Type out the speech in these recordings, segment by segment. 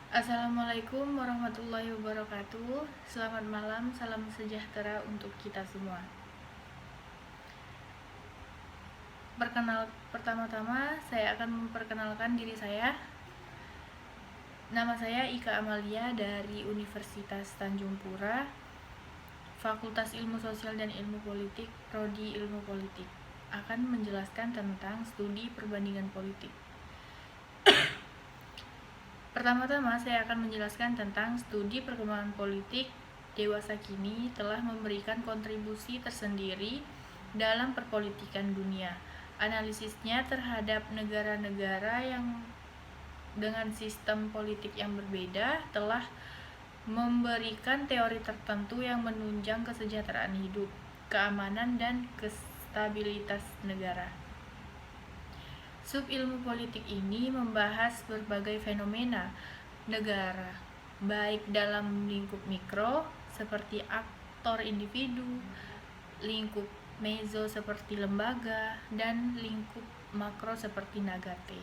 Assalamualaikum warahmatullahi wabarakatuh. Selamat malam, salam sejahtera untuk kita semua. Pertama-tama saya akan memperkenalkan diri saya. Nama saya Ika Amalia dari Universitas Tanjung Pura, Fakultas Ilmu Sosial dan Ilmu Politik, Prodi Ilmu Politik. Akan menjelaskan tentang studi perbandingan politik. Pertama-tama saya akan menjelaskan tentang studi perkembangan politik dewasa kini telah memberikan kontribusi tersendiri dalam perpolitikan dunia. Analisisnya terhadap negara-negara yang dengan sistem politik yang berbeda telah memberikan teori tertentu yang menunjang kesejahteraan hidup, keamanan, dan stabilitas negara. Sub-ilmu politik ini membahas berbagai fenomena negara, baik dalam lingkup mikro seperti aktor individu, lingkup mezo seperti lembaga, dan lingkup makro seperti nagate.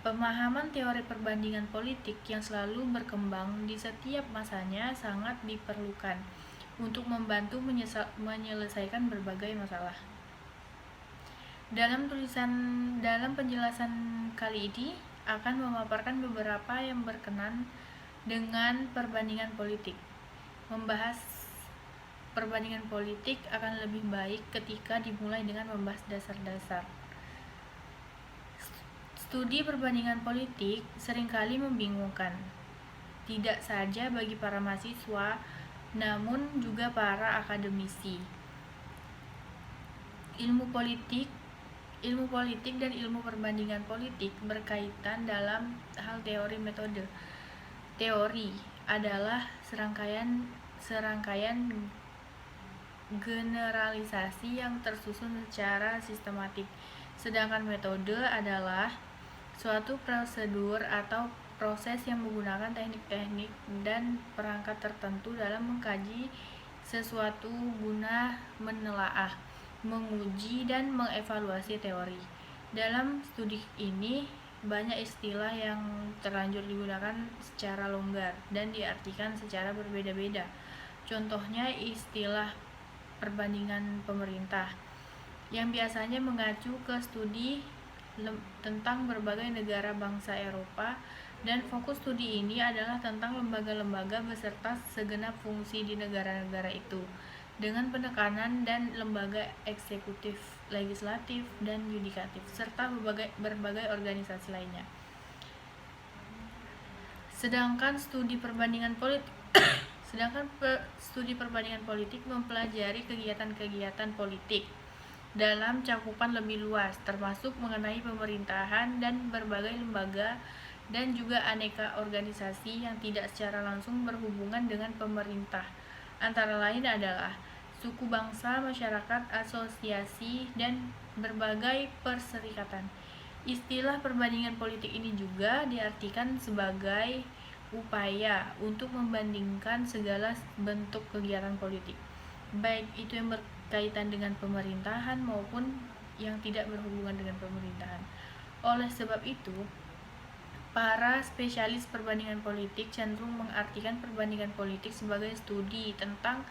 Pemahaman teori perbandingan politik yang selalu berkembang di setiap masanya sangat diperlukan untuk membantu menyelesaikan berbagai masalah. Dalam penjelasan kali ini akan memaparkan beberapa yang berkenan dengan perbandingan politik. Membahas perbandingan politik akan lebih baik ketika dimulai dengan membahas dasar-dasar. Studi perbandingan politik seringkali membingungkan, tidak saja bagi para mahasiswa, namun juga para akademisi. Ilmu politik dan ilmu perbandingan politik berkaitan dalam hal teori metode. Teori adalah serangkaian generalisasi yang tersusun secara sistematik, sedangkan metode adalah suatu prosedur atau proses yang menggunakan teknik-teknik dan perangkat tertentu dalam mengkaji sesuatu guna menelaah, menguji, dan mengevaluasi teori. Dalam studi ini, banyak istilah yang terlanjur digunakan secara longgar dan diartikan secara berbeda-beda. Contohnya istilah perbandingan pemerintah, yang biasanya mengacu ke studi tentang berbagai negara bangsa Eropa, dan fokus studi ini adalah tentang lembaga-lembaga beserta segenap fungsi di negara-negara itu, dengan penekanan dan lembaga eksekutif, legislatif, dan yudikatif, serta berbagai organisasi lainnya. Sedangkan studi perbandingan politik mempelajari kegiatan-kegiatan politik dalam cakupan lebih luas, termasuk mengenai pemerintahan dan berbagai lembaga dan juga aneka organisasi yang tidak secara langsung berhubungan dengan pemerintah. Antara lain adalah suku bangsa, masyarakat, asosiasi, dan berbagai perserikatan. Istilah perbandingan politik ini juga diartikan sebagai upaya untuk membandingkan segala bentuk kegiatan politik, baik itu yang berkaitan dengan pemerintahan maupun yang tidak berhubungan dengan pemerintahan. Oleh sebab itu, para spesialis perbandingan politik cenderung mengartikan perbandingan politik sebagai studi tentang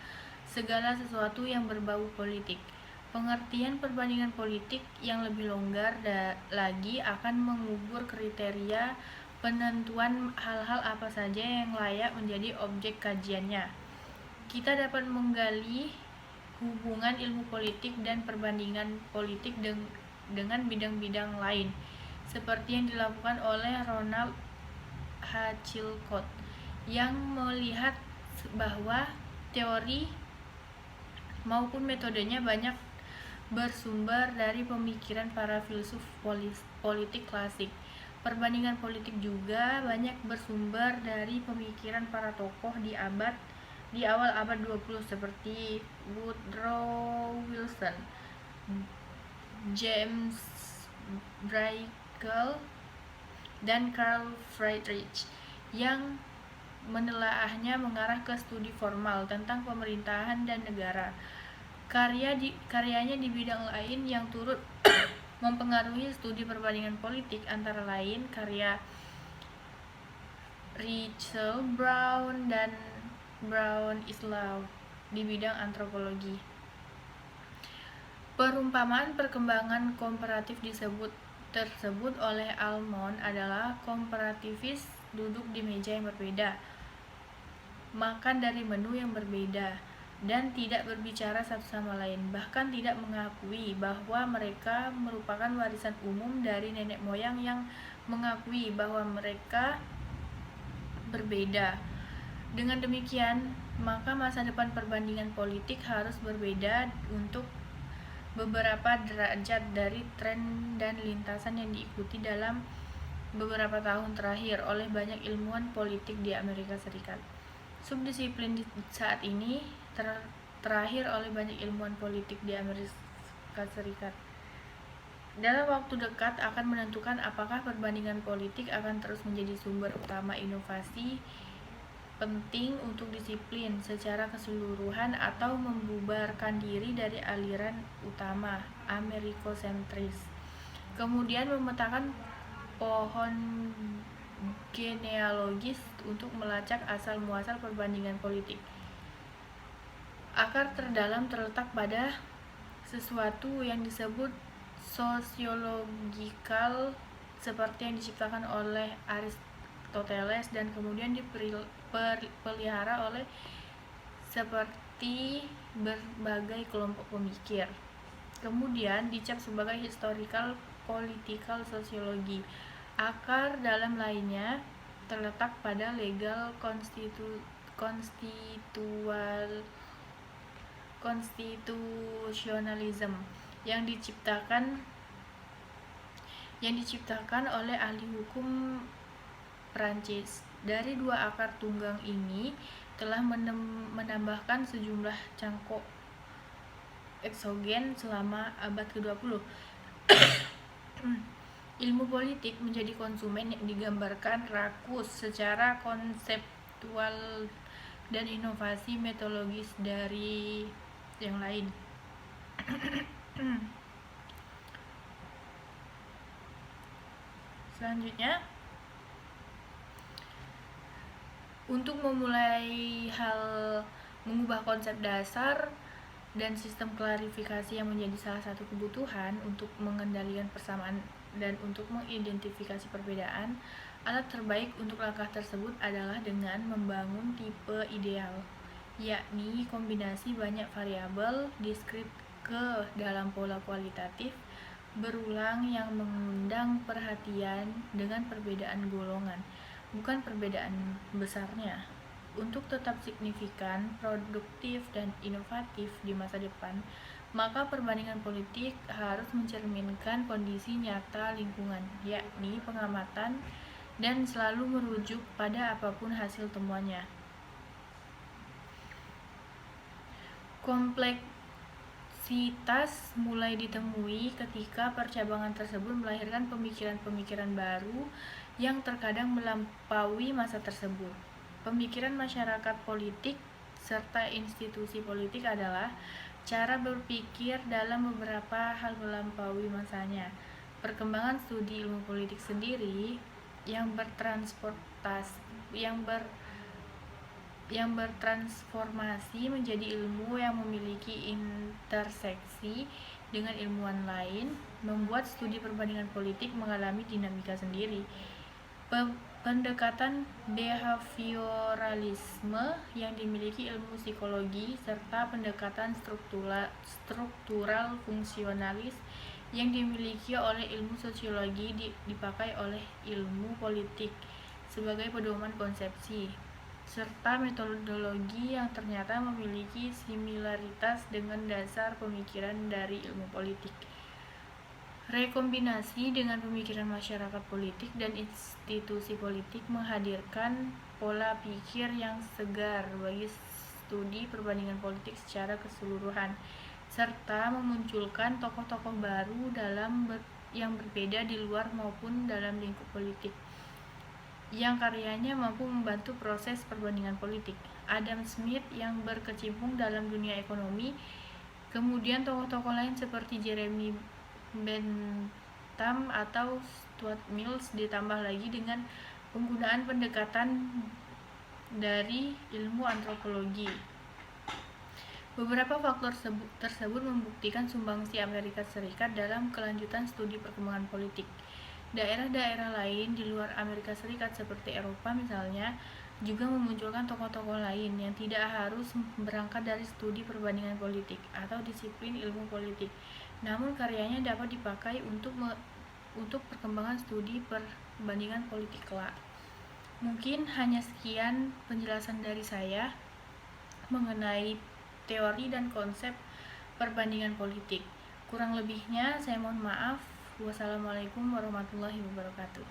segala sesuatu yang berbau politik. Pengertian perbandingan politik yang lebih longgar lagi akan mengubur kriteria penentuan hal-hal apa saja yang layak menjadi objek kajiannya. Kita dapat menggali hubungan ilmu politik dan perbandingan politik dengan bidang-bidang lain, seperti yang dilakukan oleh Ronald H. Chilcott, yang melihat bahwa teori maupun metodenya banyak bersumber dari pemikiran para filsuf politik klasik. Perbandingan politik juga banyak bersumber dari pemikiran para tokoh di awal abad 20 seperti Woodrow Wilson, James Bruegel, dan Carl Friedrich, yang menelaahnya mengarah ke studi formal tentang pemerintahan dan negara. Karyanya di bidang lain yang turut mempengaruhi studi perbandingan politik antara lain karya Rachel Brown dan Brown Islau di bidang antropologi. Perumpamaan perkembangan komparatif tersebut oleh Almond adalah komparativis duduk di meja yang berbeda, makan dari menu yang berbeda, dan tidak berbicara satu sama lain, bahkan tidak mengakui bahwa mereka merupakan warisan umum dari nenek moyang yang mengakui bahwa mereka berbeda. Dengan demikian, maka masa depan perbandingan politik harus berbeda untuk beberapa derajat dari tren dan lintasan yang diikuti dalam beberapa tahun terakhir oleh banyak ilmuwan politik di Amerika Serikat. Subdisiplin saat ini terakhir oleh banyak ilmuwan politik di Amerika Serikat dalam waktu dekat akan menentukan apakah perbandingan politik akan terus menjadi sumber utama inovasi penting untuk disiplin secara keseluruhan atau membubarkan diri dari aliran utama Amerikosentris. Kemudian memetakan pohon genealogis untuk melacak asal-muasal perbandingan politik. Akar terdalam terletak pada sesuatu yang disebut sosiologikal seperti yang diciptakan oleh Aristoteles dan kemudian dipelihara oleh seperti berbagai kelompok pemikir. Kemudian dicap sebagai historical political sociology. Akar dalam lainnya terletak pada legal constitutionalism yang diciptakan oleh ahli hukum Prancis. Dari dua akar tunggang ini telah menambahkan sejumlah cangkok eksogen selama abad ke-20. Ilmu politik menjadi konsumen yang digambarkan rakus secara konseptual dan inovasi metodologis dari yang lain. Selanjutnya, untuk memulai mengubah konsep dasar dan sistem klarifikasi yang menjadi salah satu kebutuhan untuk mengendalikan persamaan dan untuk mengidentifikasi perbedaan, alat terbaik untuk langkah tersebut adalah dengan membangun tipe ideal, yakni kombinasi banyak variabel diskrit ke dalam pola kualitatif berulang yang mengundang perhatian dengan perbedaan golongan, bukan perbedaan besarnya. Untuk tetap signifikan, produktif, dan inovatif di masa depan, maka perbandingan politik harus mencerminkan kondisi nyata lingkungan, yakni pengamatan, dan selalu merujuk pada apapun hasil temuannya. Kompleksitas mulai ditemui ketika percabangan tersebut melahirkan pemikiran-pemikiran baru yang terkadang melampaui masa tersebut. Pemikiran masyarakat politik serta institusi politik adalah cara berpikir dalam beberapa hal melampaui masanya. Perkembangan studi ilmu politik sendiri yang bertransformasi menjadi ilmu yang memiliki interseksi dengan ilmuwan lain, membuat studi perbandingan politik mengalami dinamika sendiri. Pendekatan behavioralisme yang dimiliki ilmu psikologi serta pendekatan struktural fungsionalis yang dimiliki oleh ilmu sosiologi dipakai oleh ilmu politik sebagai pedoman konsepsi, serta metodologi yang ternyata memiliki similaritas dengan dasar pemikiran dari ilmu politik. Rekombinasi dengan pemikiran masyarakat politik dan institusi politik menghadirkan pola pikir yang segar bagi studi perbandingan politik secara keseluruhan, serta memunculkan tokoh-tokoh baru yang berbeda di luar maupun dalam lingkup politik, yang karyanya mampu membantu proses perbandingan politik. Adam Smith yang berkecimpung dalam dunia ekonomi, kemudian tokoh-tokoh lain seperti Jeremy Bentham atau Stuart Mills, ditambah lagi dengan Penggunaan pendekatan dari ilmu antropologi. Beberapa faktor tersebut membuktikan sumbangsi Amerika Serikat dalam kelanjutan studi perkembangan politik. Daerah-daerah lain di luar Amerika Serikat seperti Eropa misalnya juga memunculkan tokoh-tokoh lain yang tidak harus berangkat dari studi perbandingan politik atau disiplin ilmu politik. Namun karyanya dapat dipakai untuk perkembangan studi perbandingan politik kelak. Mungkin hanya sekian penjelasan dari saya mengenai teori dan konsep perbandingan politik. Kurang lebihnya saya mohon maaf. Wassalamualaikum warahmatullahi wabarakatuh.